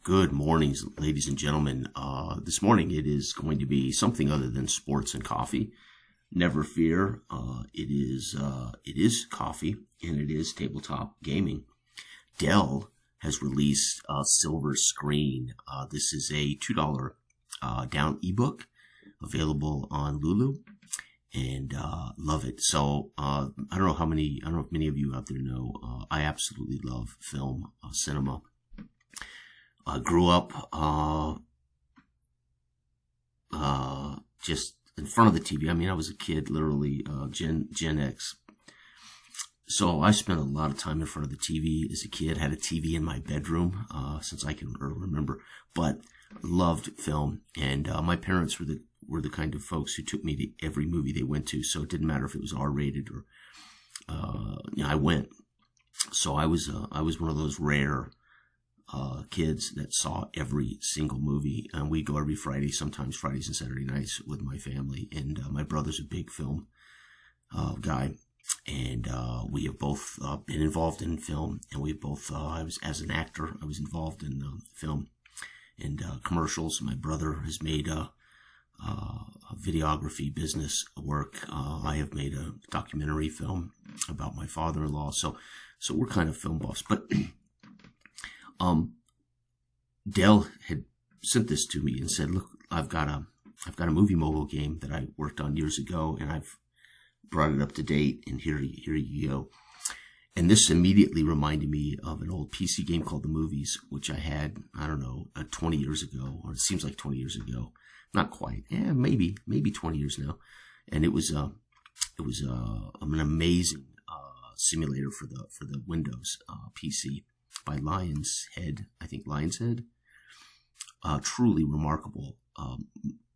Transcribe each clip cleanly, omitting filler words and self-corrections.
Good mornings, ladies and gentlemen. This morning it is going to be something other than sports and coffee. Never fear. It is coffee and it is tabletop gaming. Dell has released a silver screen. This is a $2 down ebook available on Lulu, and love it. So I don't know if many of you out there know. I absolutely love film, cinema. I grew up just in front of the TV. I mean, I was a kid, literally Gen X. So I spent a lot of time in front of the TV as a kid. Had a TV in my bedroom since I can remember, but loved film. And my parents were the kind of folks who took me to every movie they went to. So it didn't matter if it was R-rated or I went. So I was one of those rare kids that saw every single movie, and we go every Friday, sometimes Fridays and Saturday nights with my family. And my brother's a big film guy, and we have both been involved in film, and we both as an actor, I was involved in film and commercials. My brother has made a videography business work. I have made a documentary film about my father-in-law, so we're kind of film buffs, but Dell had sent this to me and said, "Look, I've got a movie mogul game that I worked on years ago, and I've brought it up to date, and here you go." And this immediately reminded me of an old PC game called The Movies, which I had, 20 years ago, or it seems like 20 years ago. Not quite. Maybe 20 years now. And it was an amazing simulator for the Windows PC by Lionshead. I think Lionshead. Truly remarkable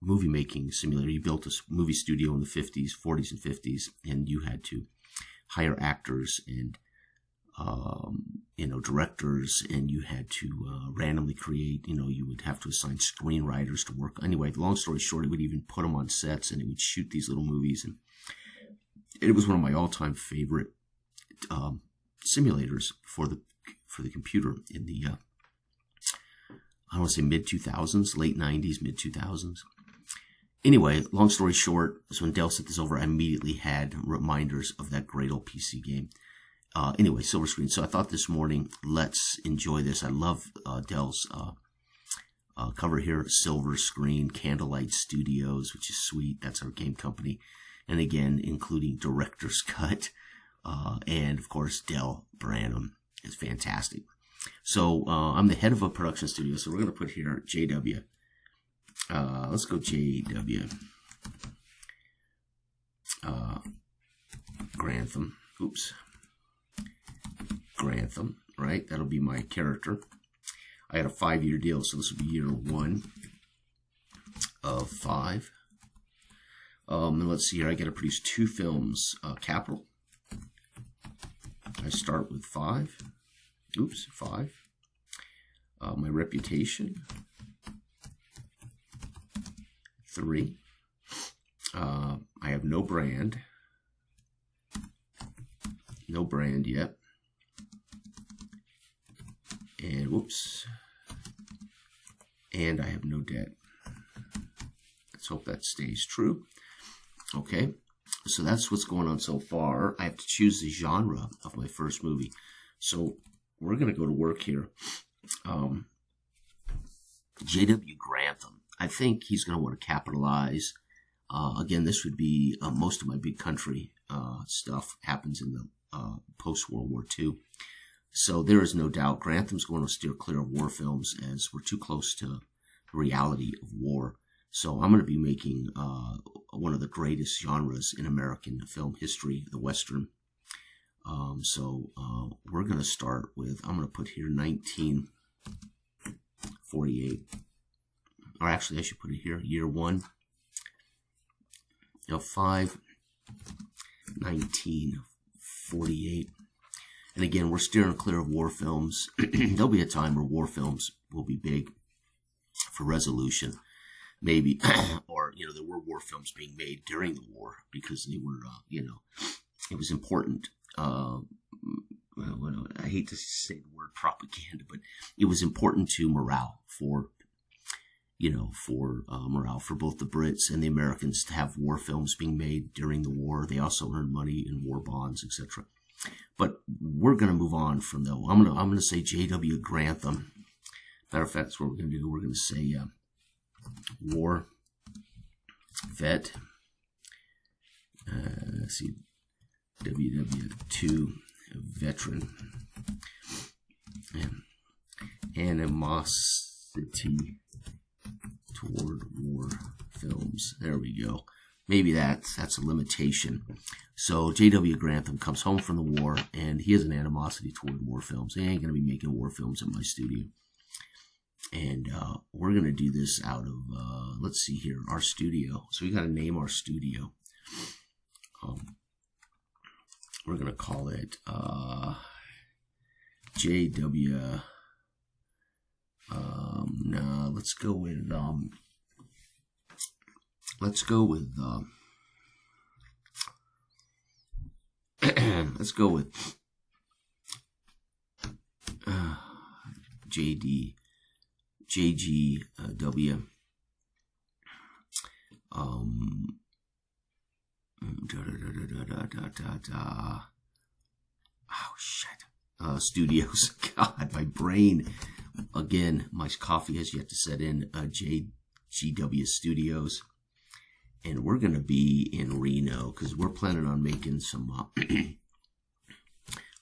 movie making simulator. You built a movie studio in the 50s, 40s, and 50s, and you had to hire actors and directors, and you had to randomly create. You would have to assign screenwriters to work. Anyway, long story short, it would even put them on sets, and it would shoot these little movies, and it was one of my all-time favorite simulators for the computer in the I don't want to say mid-2000s, late 90s, mid-2000s. Anyway, long story short, so when Dell sent this over, I immediately had reminders of that great old PC game. Anyway, silver screen. So I thought this morning, let's enjoy this. I love Dell's cover here, Silver Screen, Candlelight Studios, which is sweet. That's our game company. And again, including Director's Cut. And, of course, Dell Branham is fantastic. So I'm the head of a production studio, so we're going to put here JW. Let's go JW. Grantham. Oops. Grantham, right? That'll be my character. I had a 5-year deal, so this will be year 1 of 5. And let's see here. I got to produce 2 films. Capital. I start with 5. Oops, 5. My reputation. 3. I have no brand. No brand yet. And whoops. And I have no debt. Let's hope that stays true. Okay. So that's what's going on so far. I have to choose the genre of my first movie. So we're going to go to work here. J.W. Grantham. I think he's going to want to capitalize. Again, this would be most of my big country stuff happens in the post-World War II. So there is no doubt Grantham's going to steer clear of war films as we're too close to the reality of war. So I'm going to be making one of the greatest genres in American film history, the Western. So we're going to start with, I'm going to put here 1948. Or actually, I should put it here, year 1 of 5, 1948. And again, we're steering clear of war films. There'll be a time where war films will be big for resolution. Maybe, or, there were war films being made during the war because they were, it was important. I hate to say the word propaganda, but it was important to morale for morale for both the Brits and the Americans to have war films being made during the war. They also earned money in war bonds, etc. But we're going to move on from though. I'm going to say J.W. Grantham. Matter of fact, that's what we're going to do. We're going to say war vet. Let's see, WW2 veteran. And animosity toward war films. There we go. Maybe that's a limitation. So J.W. Grantham comes home from the war, and he has an animosity toward war films. They ain't going to be making war films at my studio. And we're going to do this out of, let's see here, our studio. So we got to name our studio. We're going to call it J.W. No, let's go with JGW. Oh shit. Studios. God, my brain. Again, my coffee has yet to set in. JGW Studios. And we're going to be in Reno because we're planning on making some.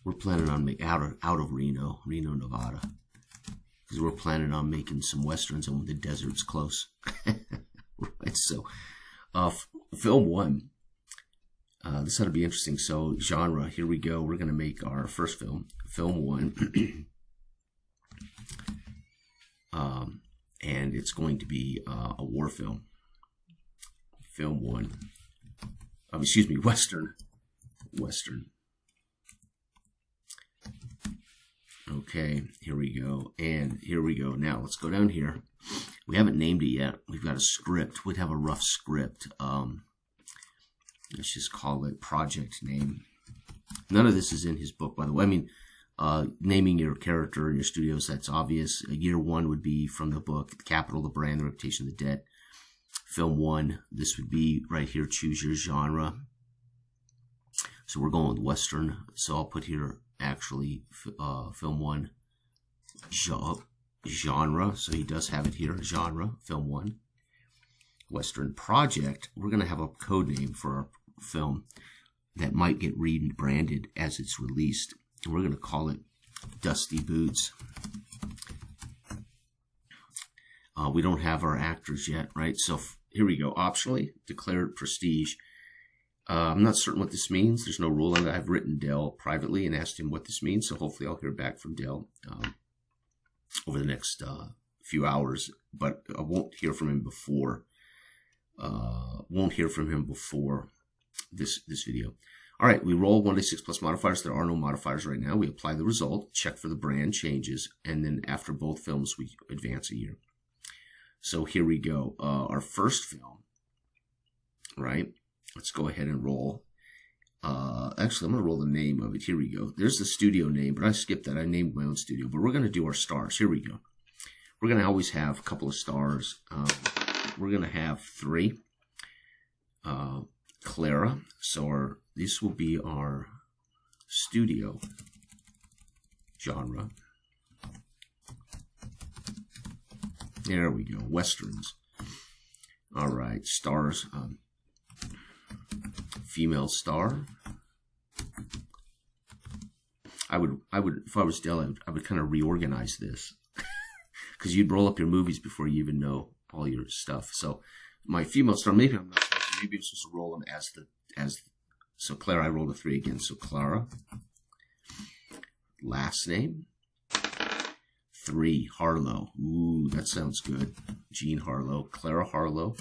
We're planning on making out of Reno, Nevada, because we're planning on making some westerns, and when the desert's close. Right. So, film one. This ought to be interesting. So, genre. Here we go. We're going to make our first film. Film one. And it's going to be a war film. Film one. Western. Okay, here we go. And here we go. Now, let's go down here. We haven't named it yet. We've got a script. We'd have a rough script. Let's just call it project name. None of this is in his book, by the way. I mean, naming your character in your studios, that's obvious. Year one would be from the book, the capital, the brand, the reputation, the debt. Film one, this would be right here, choose your genre. So we're going with Western. So I'll put here, actually, film one, genre. So he does have it here, genre, film one. Western project, we're going to have a code name for our film that might get rebranded as it's released. And we're going to call it Dusty Boots. We don't have our actors yet, right? So here we go. Optionally, declared prestige. I'm not certain what this means. There's no rule on that. I've written Dell privately and asked him what this means. So hopefully I'll hear back from Dell over the next few hours. But I won't hear from him before. This video. All right, we roll 1d6 plus modifiers. There are no modifiers right now. We apply the result, check for the brand changes, and then after both films, we advance a year. So here we go. Our first film, right? Let's go ahead and roll. Actually, I'm going to roll the name of it. Here we go. There's the studio name, but I skipped that. I named my own studio, but we're going to do our stars. Here we go. We're going to always have a couple of stars. We're going to have 3. Clara. So this will be our studio genre. There we go. Westerns. All right. Stars. Female star. I would, if I was Dell, I would kind of reorganize this because you'd roll up your movies before you even know all your stuff. So my female star, maybe I'm not. Maybe I'm supposed to roll them so Clara, I rolled a 3 again. So Clara. Last name. 3, Harlow. Ooh, that sounds good. Jean Harlow. Clara Harlow.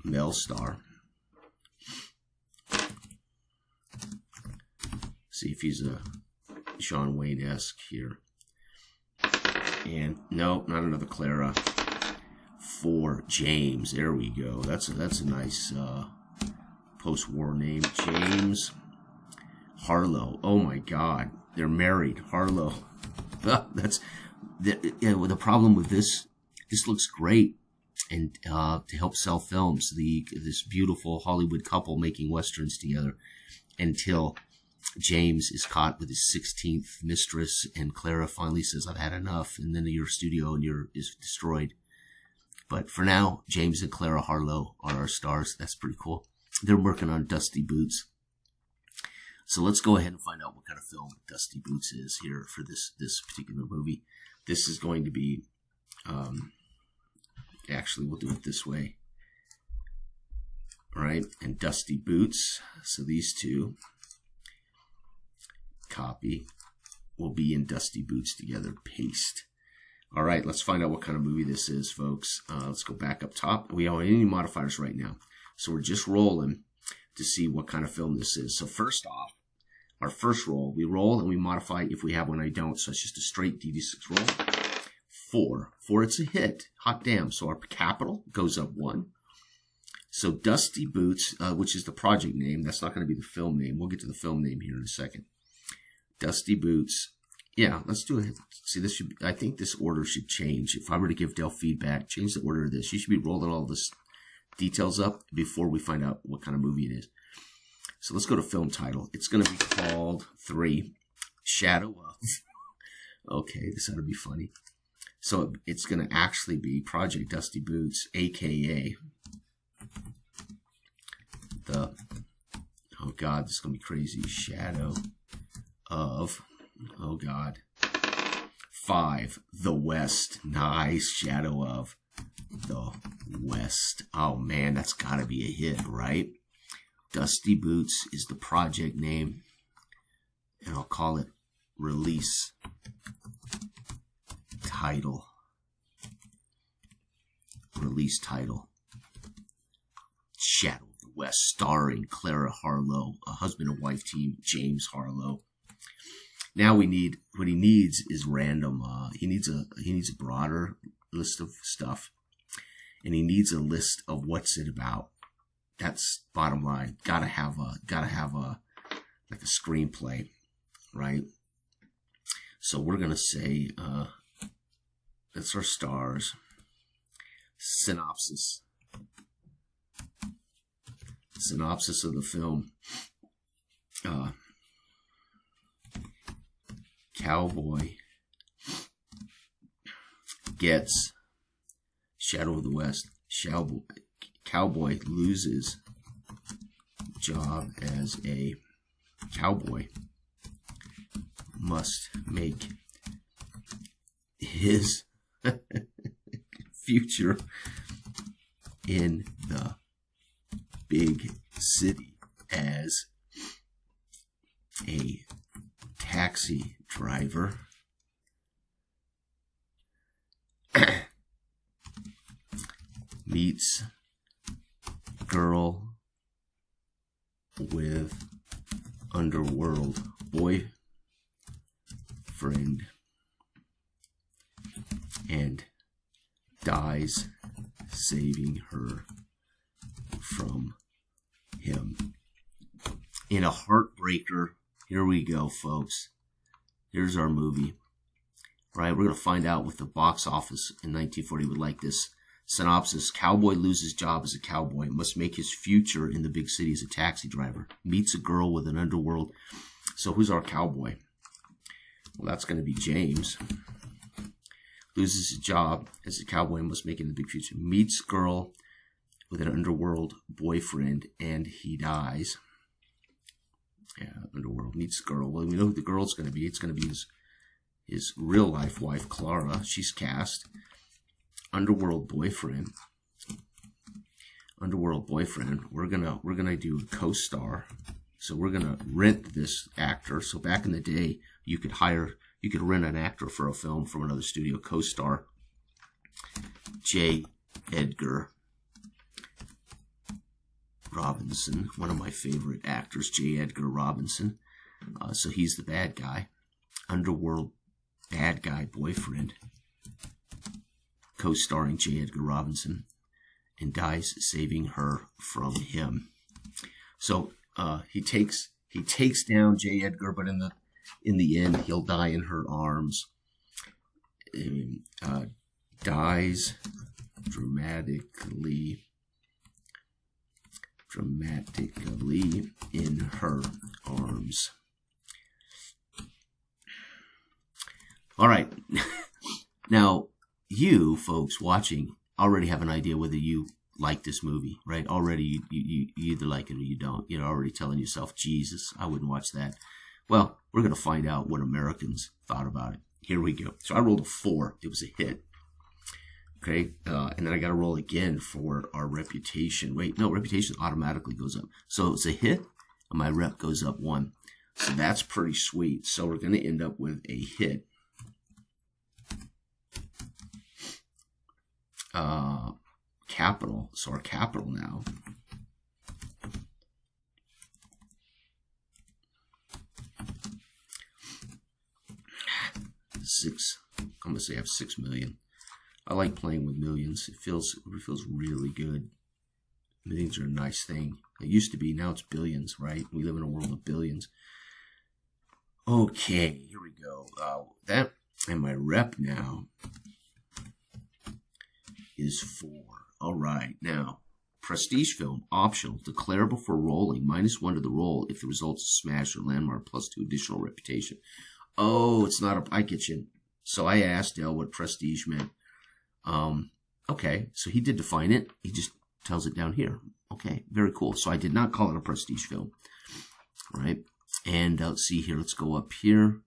Male star. See if he's a John Wayne-esque here. And no, not another Clara. 4, James. There we go. That's a nice post-war name. James Harlow. Oh my God, they're married. Harlow. That's The problem with this looks great, and to help sell films, this beautiful Hollywood couple making westerns together, until James is caught with his 16th mistress, and Clara finally says, "I've had enough," and then your studio is destroyed. But for now, James and Clara Harlow are our stars. That's pretty cool. They're working on Dusty Boots. So let's go ahead and find out what kind of film Dusty Boots is here for this particular movie. This is going to be, actually, we'll do it this way. All right, and Dusty Boots. So these two, copy, will be in Dusty Boots together, paste. All right, let's find out what kind of movie this is, folks. Let's go back up top. We don't have any modifiers right now, so we're just rolling to see what kind of film this is. So first off, our first roll, we roll and we modify if we have one. I don't, so it's just a straight D6 roll. 4, it's a hit. Hot damn. So our capital goes up 1. So Dusty Boots, which is the project name, that's not going to be the film name. We'll get to the film name here in a second. Dusty Boots. Yeah, let's do it. See, this should be, I think this order should change. If I were to give Del feedback, change the order of this. You should be rolling all this details up before we find out what kind of movie it is. So let's go to film title. It's going to be called 3, Shadow of. Okay, this ought to be funny. So it's going to actually be Project Dusty Boots, a.k.a. the, oh God, this is going to be crazy, Shadow of, oh God, 5, The West. Nice, Shadow of the West. Oh man, that's got to be a hit, right? Dusty Boots is the project name, and I'll call it release title. Release title. Shadow of the West, starring Clara Harlow, a husband and wife team, James Harlow. Now what he needs is random. He needs a broader list of stuff, and he needs a list of what's it about. That's bottom line. Gotta have a like a screenplay, right? So we're gonna say that's our stars. Synopsis of the film. Cowboy gets Shadow of the West. Cowboy loses job as a cowboy. Must make his future in the big city as a taxi driver. Meets girl with underworld boyfriend and dies saving her from him. In a heartbreaker, here we go, folks. Here's our movie. Right, we're going to find out what the box office in 1940 would like this. Synopsis: Cowboy loses job as a cowboy, must make his future in the big city as a taxi driver, meets a girl with an underworld. So who's our cowboy? Well, that's going to be James. Loses his job as a cowboy and must make it in the big future. Meets girl with an underworld boyfriend and he dies. Yeah, underworld meets girl. Well, we know who the girl's going to be. It's going to be his real life wife, Clara. She's cast. Underworld boyfriend. We're gonna do a co-star. So we're gonna rent this actor. So back in the day, you could rent an actor for a film from another studio. Co-star J. Edgar Robinson, one of my favorite actors, J. Edgar Robinson. So he's the bad guy. Underworld bad guy boyfriend. Co-starring J. Edgar Robinson, and dies saving her from him. So he takes down J. Edgar, but in the end, he'll die in her arms. dies dramatically in her arms. All right. Now, you folks watching already have an idea whether you like this movie, right? Already you either like it or you don't. You're already telling yourself, Jesus, I wouldn't watch that. Well, we're going to find out what Americans thought about it. Here we go. So I rolled a 4. It was a hit. Okay, and then I got to roll again for our reputation. Wait, no, reputation automatically goes up. So it's a hit, and my rep goes up 1. So that's pretty sweet. So we're going to end up with a hit. Capital. So our capital now. I'm going to say I have 6 million. I like playing with millions. It feels really good. Millions are a nice thing. It used to be, now it's billions, right? We live in a world of billions. Okay, here we go. That and my rep now is 4. All right, now prestige film optional. Declare before rolling -1 to the roll if the result is smash or landmark +2 additional reputation. Oh, it's not a. I get you. So I asked Dale what prestige meant. Okay, so he did define it. He just tells it down here. Okay, very cool. So I did not call it a prestige film. All right, and let's see here. Let's go up here.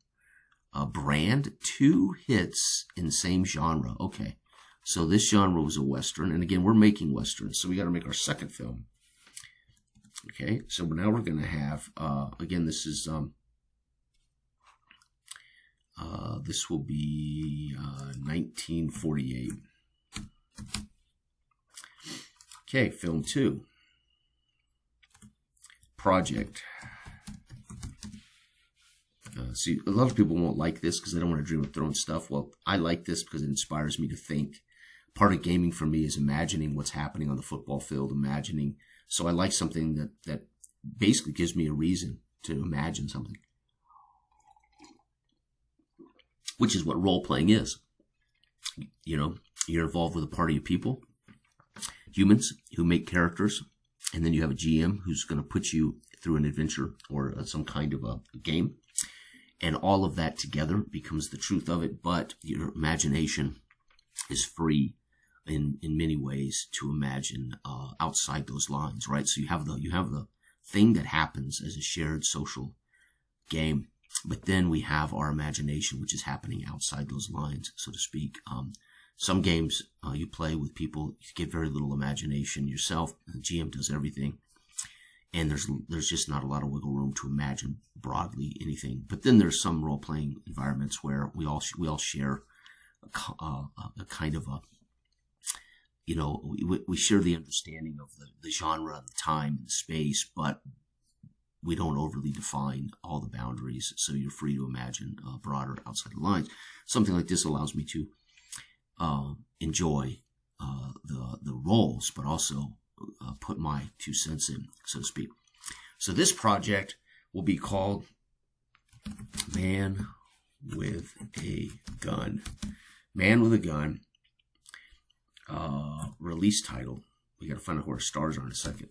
Brand, 2 hits in same genre. Okay, so this genre was a Western. And again, we're making Westerns, so we got to make our second film. Okay, so now we're going to have, again, this is, this will be 1948. Okay, film 2. Project. See, a lot of people won't like this because they don't want to dream of their own stuff. Well, I like this because it inspires me to think. Part of gaming for me is imagining what's happening on the football field, imagining. So I like something that basically gives me a reason to imagine something, which is what role-playing is. You know, you're involved with a party of people, humans who make characters, and then you have a GM who's going to put you through an adventure or some kind of a game. And all of that together becomes the truth of it, but your imagination is free in many ways to imagine outside those lines, right? So you have the thing that happens as a shared social game, but then we have our imagination, which is happening outside those lines, so to speak. Some games you play with people, you get very little imagination yourself. The GM does everything. And there's just not a lot of wiggle room to imagine broadly anything. But then there's some role-playing environments where we all share a kind of a, you know, we share the understanding of the genre, the time, and the space, but we don't overly define all the boundaries. So you're free to imagine broader outside the lines. Something like this allows me to enjoy the roles, but also put my 2 cents in, so to speak. So this project will be called Man with a Gun. Man with a Gun. Release title. We got to find out who our stars are in a second.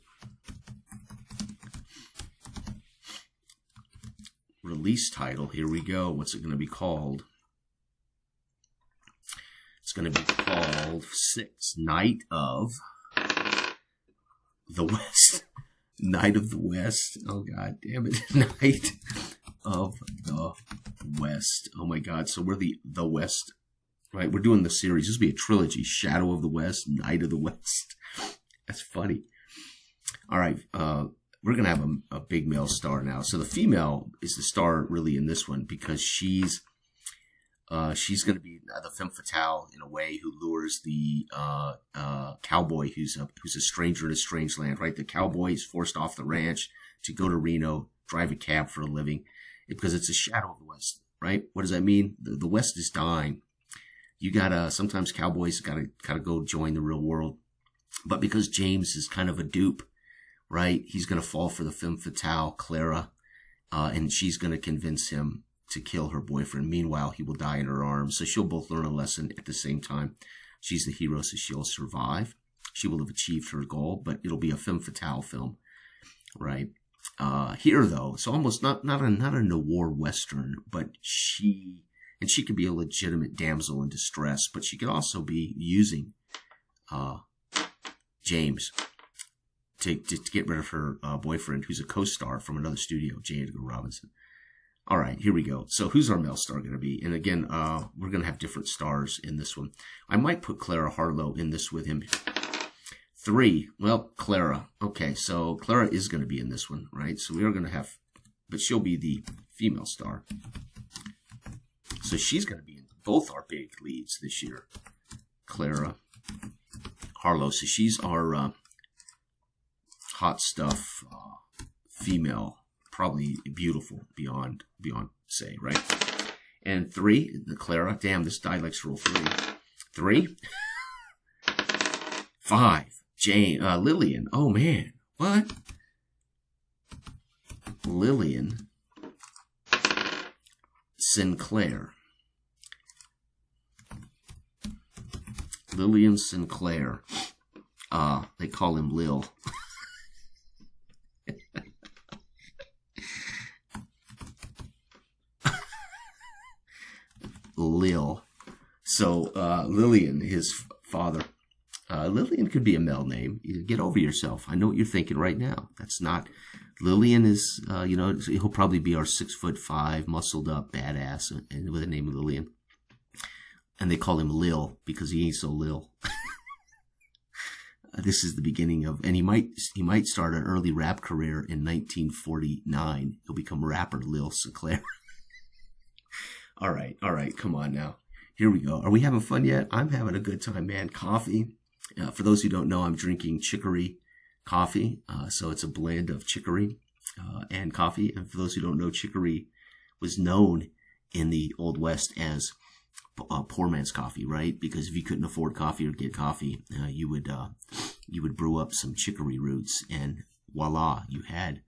Release title. Here we go. What's it going to be called? It's going to be called 6 Night of the West. Night of the West. Oh, God damn it. Night of the West. Oh, my God. So we're the West, right? We're doing the series. This will be a trilogy. Shadow of the West, Night of the West. That's funny. All right. We're going to have a big male star now. So the female is the star really in this one because she's going to be the femme fatale in a way who lures the cowboy who's a stranger in a strange land, right? The cowboy is forced off the ranch to go to Reno, drive a cab for a living because it's a shadow of the West, right? What does that mean? The West is dying. You gotta, sometimes cowboys gotta go join the real world. But because James is kind of a dupe, right? He's going to fall for the femme fatale, Clara, and she's going to convince him to kill her boyfriend. Meanwhile, he will die in her arms. So she'll both learn a lesson at the same time. She's the hero, so she'll survive. She will have achieved her goal, but it'll be a femme fatale film, right? Here, though, it's almost not a war western, but she could be a legitimate damsel in distress, but she could also be using James to get rid of her boyfriend, who's a co-star from another studio, J. Edgar Robinson. All right, here we go. So who's our male star going to be? And again, we're going to have different stars in this one. I might put Clara Harlow in this with him. 3, well, Clara. Okay, so Clara is going to be in this one, right? So we are going to have, but she'll be the female star. So she's going to be in both our big leads this year. Clara Harlow. So she's our hot stuff female, probably beautiful beyond say, right? And 3, the Clara. Damn, this die likes to roll 3. 3. 5. Jane, Lillian. Oh man, what? Lillian Sinclair. Lillian Sinclair. They call him Lil. Lil. So Lillian, his father. Lillian could be a male name. Get over yourself. I know what you're thinking right now. That's not. Lillian is, he'll probably be our 6'5", muscled up badass, and with the name of Lillian. And they call him Lil because he ain't so lil. This is the beginning of, and he might start an early rap career in 1949. He'll become rapper Lil Sinclair. All right, come on now. Here we go. Are we having fun yet? I'm having a good time, man. Coffee. For those who don't know, I'm drinking chicory coffee. So it's a blend of chicory and coffee. And for those who don't know, chicory was known in the Old West as poor man's coffee, right? Because if you couldn't afford coffee or get coffee, you would brew up some chicory roots, and voila, you had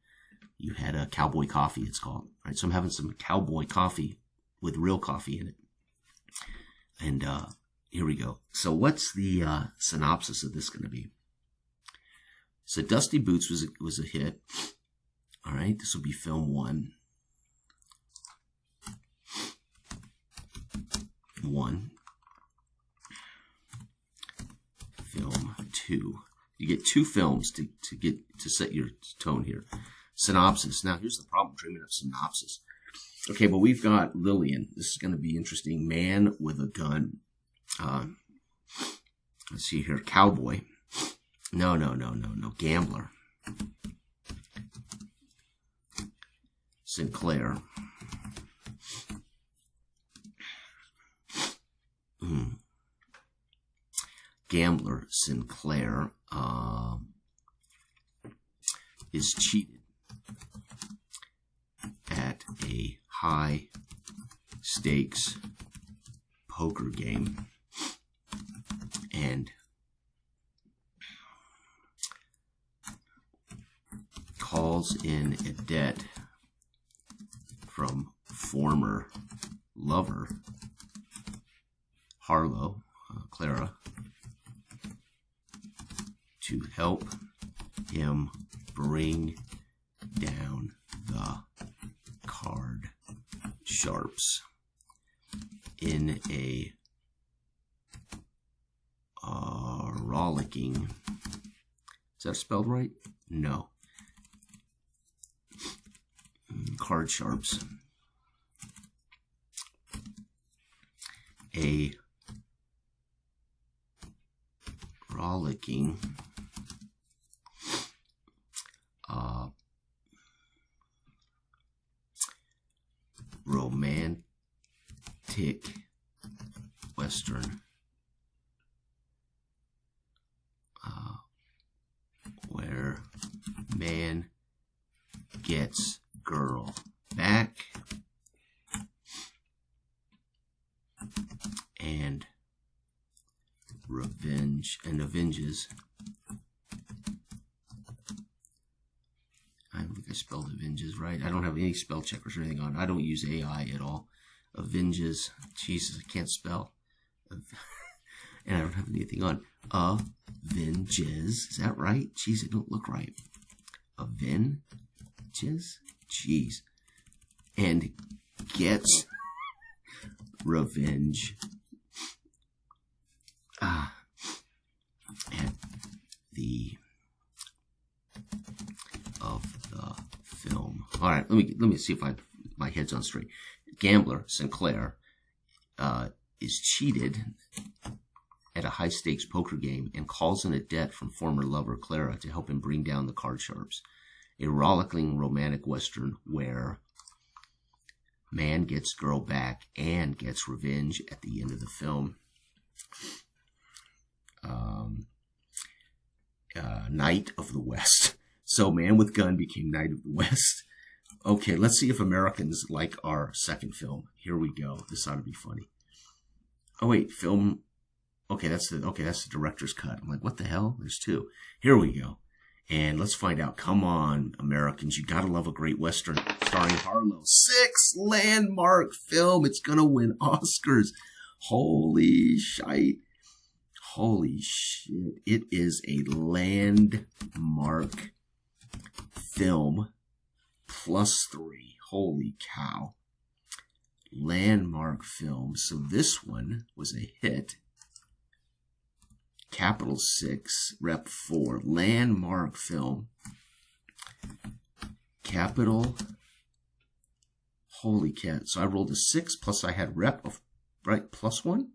a cowboy coffee. It's called, right? So I'm having some cowboy coffee with real coffee in it, and here we go. So what's the synopsis of this going to be? So Dusty Boots was a hit. All right, this will be film 1. Film 2. You get 2 films to set your tone here. Synopsis. Now here's the problem dreaming up synopsis. Okay, but we've got Lillian. This is going to be interesting. Man with a gun. Let's see here. Cowboy. No. Gambler. Sinclair. Gambler Sinclair is cheated at a high stakes poker game and calls in a debt from former lover Harlow, Clara, to help him bring down the card sharps in a rollicking. Is that spelled right? No. Card sharps. A rollicking romantic western where man gets girl back and avenges. I think I spelled Avenges right. I don't have any spell checkers or anything on. I don't use AI at all. Avenges. Jesus, I can't spell. And I don't have anything on. Avenges. Is that right? Jeez, it don't look right. Avenges? Jeez. And gets revenge. At the of the film. All right, let me see if my head's on straight. Gambler Sinclair is cheated at a high stakes poker game and calls in a debt from former lover Clara to help him bring down the card sharps. A rollicking romantic western where man gets girl back and gets revenge at the end of the film. Knight of the West. So Man with Gun became Knight of the West. Okay, let's see if Americans like our second film. Here we go. This ought to be funny. Oh wait, film. Okay, that's the director's cut. I'm like, what the hell? There's two. Here we go. And let's find out. Come on, Americans. You gotta love a great Western starring Harlow. 6 landmark film. It's gonna win Oscars. Holy shite. Holy shit. It is a landmark film +3. Holy cow. Landmark film. So this one was a hit. Capital 6, Rep 4. Landmark film. Capital. Holy cat. So I rolled a 6 plus I had Rep of, right, +1.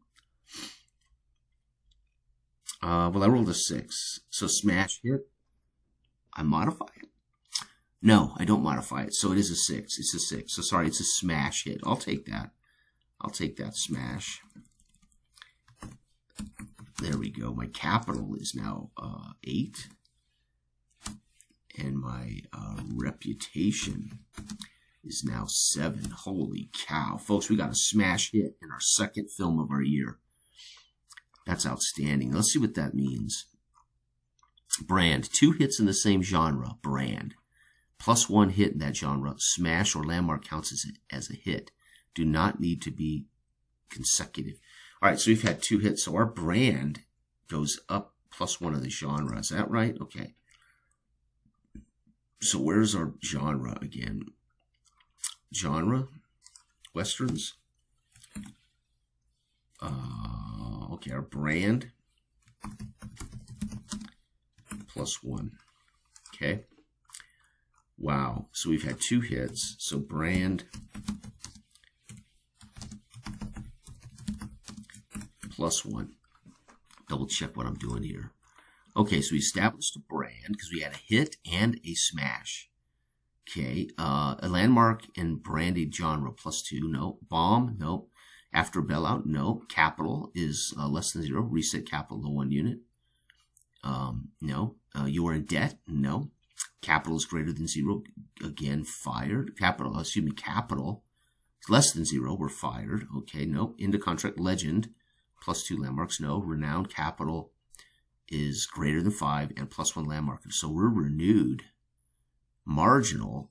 Well, I rolled a 6. So smash hit. I modify it. No, I don't modify it. So it is a 6. It's a 6. So sorry, it's a smash hit. I'll take that. I'll take that smash. There we go. My capital is now 8. And my reputation is now 7. Holy cow. Folks, we got a smash hit in our second film of our year. That's outstanding. Let's see what that means. Brand. 2 hits in the same genre. Brand. +1 hit in that genre. Smash or landmark counts as a hit. Do not need to be consecutive. All right, so we've had 2 hits. So our brand goes up +1 of the genre. Is that right? Okay. So where's our genre again? Genre? Westerns? Okay, our brand +1. Okay. Wow. So we've had 2 hits. So brand +1. Double check what I'm doing here. Okay, so we established a brand because we had a hit and a smash. Okay, a landmark and branded genre +2. No. Bomb. No. After bailout. No. Capital is less than 0. Reset capital to 1 unit. No. You are in debt. No. Capital is greater than 0. Again, fired. Capital is less than 0. We're fired. Okay, no. Into contract. Legend. +2 landmarks. No. Renowned. Capital is greater than 5 and +1 landmark. So we're renewed. Marginal.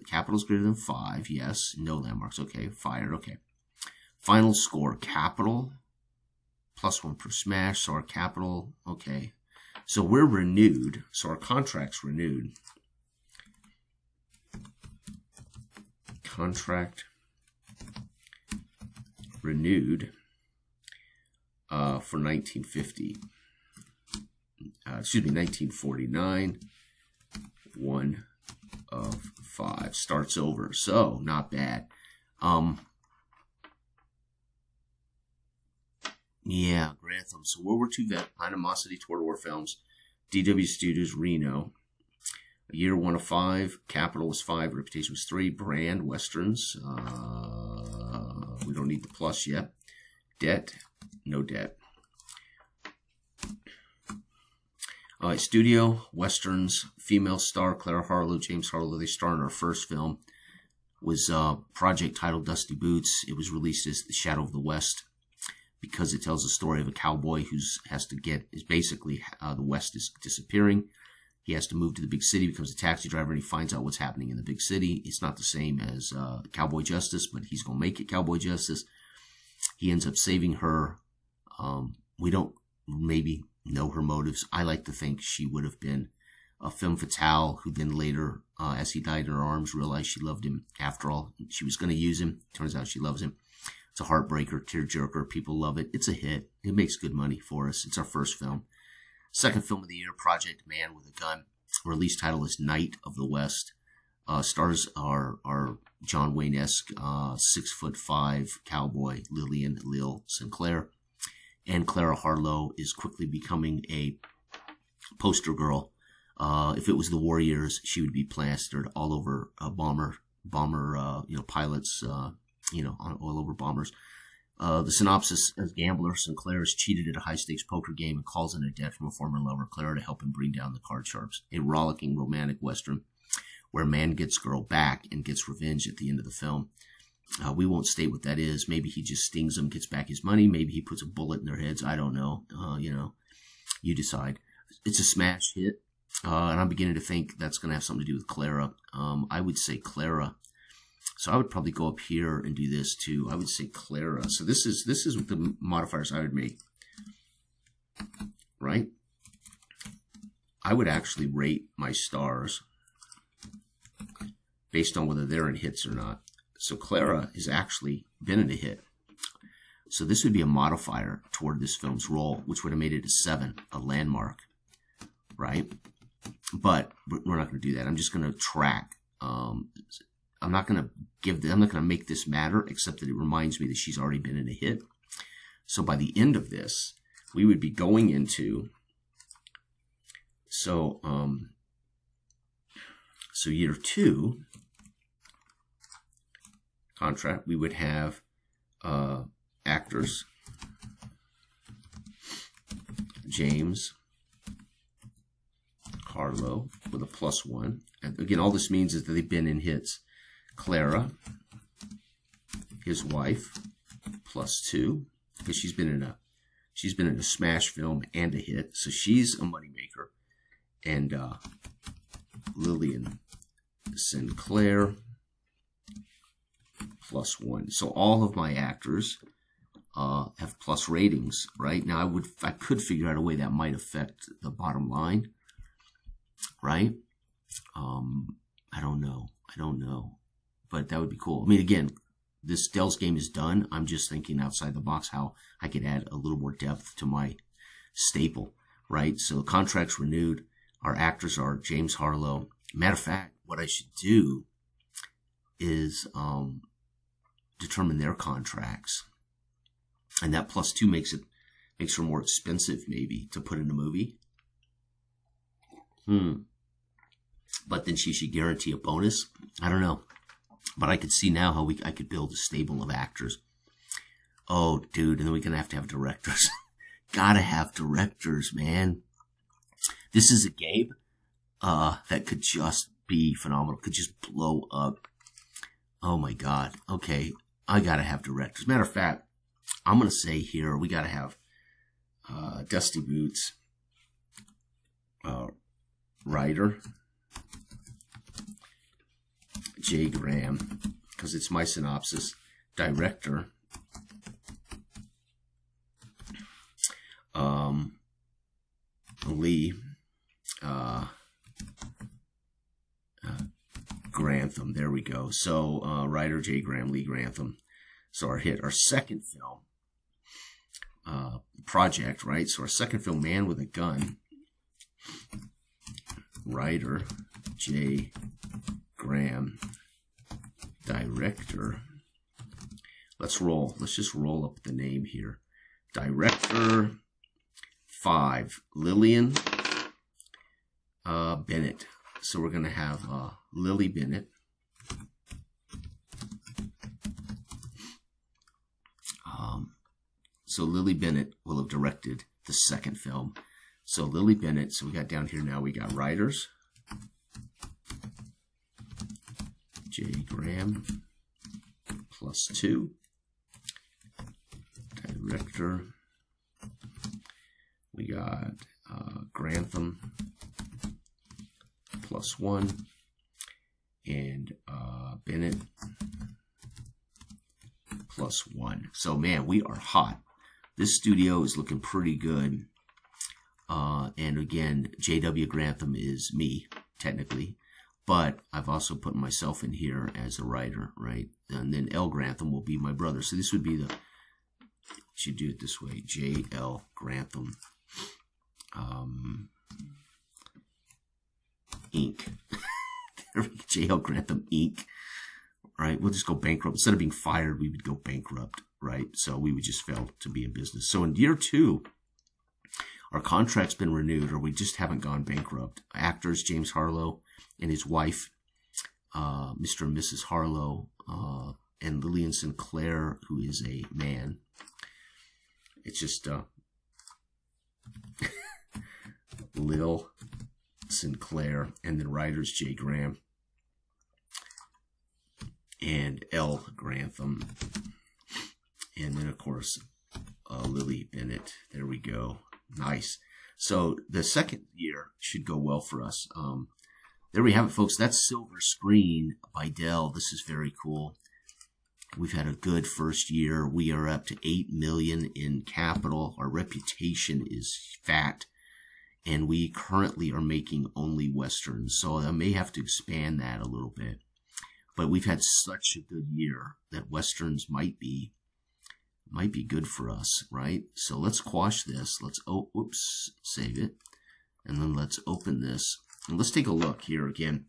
Capital is greater than 5. Yes. No landmarks. Okay. Fired. Okay. Final score. Capital +1 per smash. So our capital. Okay. So we're renewed. So our contract's renewed. Contract renewed for 1950. 1949. 1 of 5. Starts over. So not bad. Yeah, Grantham. So World War II vet, animosity toward war films. DW Studios, Reno. Year 1 of 5. Capital was 5. Reputation was 3. Brand, Westerns. We don't need the plus yet. Debt. No debt. All right, studio, Westerns. Female star, Clara Harlow, James Harlow. They star in our first film. Was a project titled Dusty Boots. It was released as The Shadow of the West, because it tells the story of a cowboy who's has to get, is basically the West is disappearing. He has to move to the big city, becomes a taxi driver, and he finds out what's happening in the big city. It's not the same as Cowboy Justice, but he's going to make it Cowboy Justice. He ends up saving her. We don't maybe know her motives. I like to think she would have been a femme fatale who then later, as he died in her arms, realized she loved him after all. She was going to use him. Turns out she loves him. It's a heartbreaker, tearjerker. People love it. It's a hit. It makes good money for us. It's our first film. Second film of the year, Project Man with a Gun. Release title is Night of the West. Stars are John Wayne-esque 6'5" cowboy Lillian Lil Sinclair. And Clara Harlow is quickly becoming a poster girl. If it was the war years, she would be plastered all over bomber pilots, all over bombers. The synopsis: as gambler, Sinclair is cheated at a high-stakes poker game and calls in a debt from a former lover, Clara, to help him bring down the card sharps. A rollicking romantic western where man gets girl back and gets revenge at the end of the film. We won't state what that is. Maybe he just stings them, gets back his money. Maybe he puts a bullet in their heads. I don't know. You decide. It's a smash hit, and I'm beginning to think that's going to have something to do with Clara. I would say Clara. So I would probably go up here and do this too. I would say Clara. So this is the modifiers I would make, right? I would actually rate my stars based on whether they're in hits or not. So Clara has actually been in a hit. So this would be a modifier toward this film's role, which would have made it a 7, a landmark, right? But we're not going to do that. I'm just going to track. I'm not going to make this matter, except that it reminds me that she's already been in a hit. So by the end of this, we would be going into, so year 2, contract, we would have actors, James Harlow with a +1. And again, all this means is that they've been in hits. Clara, his wife, +2, because she's been in a smash film and a hit, so she's a moneymaker. And Lillian Sinclair, +1. So all of my actors have plus ratings, right? Now I could figure out a way that might affect the bottom line, right? I don't know. But that would be cool. I mean, again, this Dell's game is done. I'm just thinking outside the box how I could add a little more depth to my staple, right? So the contract's renewed. Our actors are James Harlow. Matter of fact, what I should do is determine their contracts. And that +2 makes her more expensive, maybe, to put in a movie. But then she should guarantee a bonus. I don't know. But I could see now how I could build a stable of actors. Oh, dude, and then we're going to have directors. Gotta have directors, man. This is a game that could just be phenomenal. Could just blow up. Oh, my God. Okay, I gotta have directors. Matter of fact, I'm going to say here, we gotta have Dusty Boots, writer, Jay Graham, because it's my synopsis, director, Lee Grantham. There we go. So writer Jay Graham, Lee Grantham. So our second film, project, right? So our second film, Man with a Gun, writer Jay Graham, director. Let's just roll up the name here. Director 5, Lillian Bennett. So we're going to have Lily Bennett. So Lily Bennett will have directed the second film. So Lily Bennett, so we got down here now, we got writers, Jay Graham, +2, director, we got Grantham, +1, and Bennett +1. So, man, we are hot. This studio is looking pretty good. And again, J.W. Grantham is me, technically. But I've also put myself in here as a writer, right? And then L. Grantham will be my brother. So this would be the, should do it this way, J.L. Grantham, Inc. J.L. Grantham, Inc. Right? We'll just go bankrupt. Instead of being fired, we would go bankrupt, right? So we would just fail to be in business. So in year 2, our contract's been renewed, or we just haven't gone bankrupt. Actors, James Harlow and his wife, Mr. and Mrs. Harlow, and Lillian Sinclair, who is a man. It's just Lil Sinclair, and then writers J. Graham and L. Grantham, and then of course Lily Bennett. There we go. Nice. So the second year should go well for us. There we have it, folks. That's Silver Screen by Dell. This is very cool. We've had a good first year. We are up to $8 million in capital. Our reputation is fat, and we currently are making only Westerns. So I may have to expand that a little bit. But we've had such a good year that Westerns might be good for us, right? So let's quash this. Let's, save it. And then let's open this. And let's take a look here again.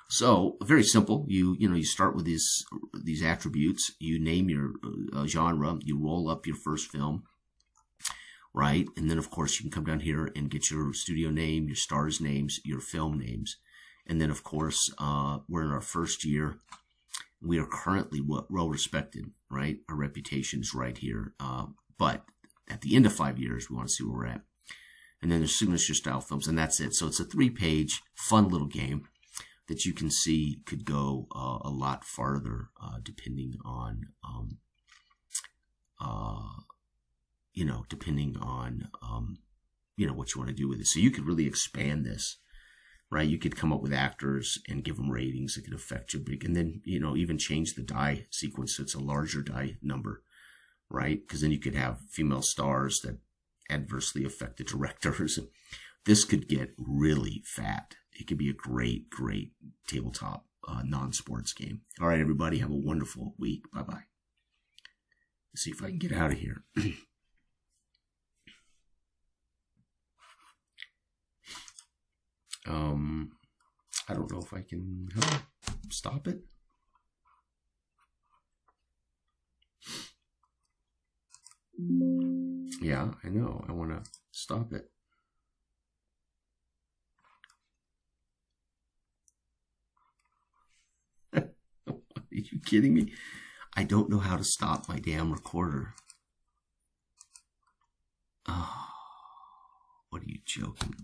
So very simple. You start with these attributes. You name your genre. You roll up your first film, right? And then of course you can come down here and get your studio name, your stars' names, your film names. And then of course we're in our first year. We are currently well respected, right? Our reputation is right here. But at the end of 5 years, we want to see where we're at. And then there's signature style films, and that's it. So it's a 3-page, fun little game that you can see could go a lot farther, depending on, what you want to do with it. So you could really expand this, right? You could come up with actors and give them ratings that could affect you big, and then even change the die sequence so it's a larger die number, right? Because then you could have female stars that adversely affect the directors. This could get really fat. It could be a great tabletop non-sports game. All right, everybody, have a wonderful week. Bye-bye. Let's see if I can get out of here. I don't know if I can stop it. Yeah, I know. I want to stop it. Are you kidding me? I don't know how to stop my damn recorder. Oh, what are you joking?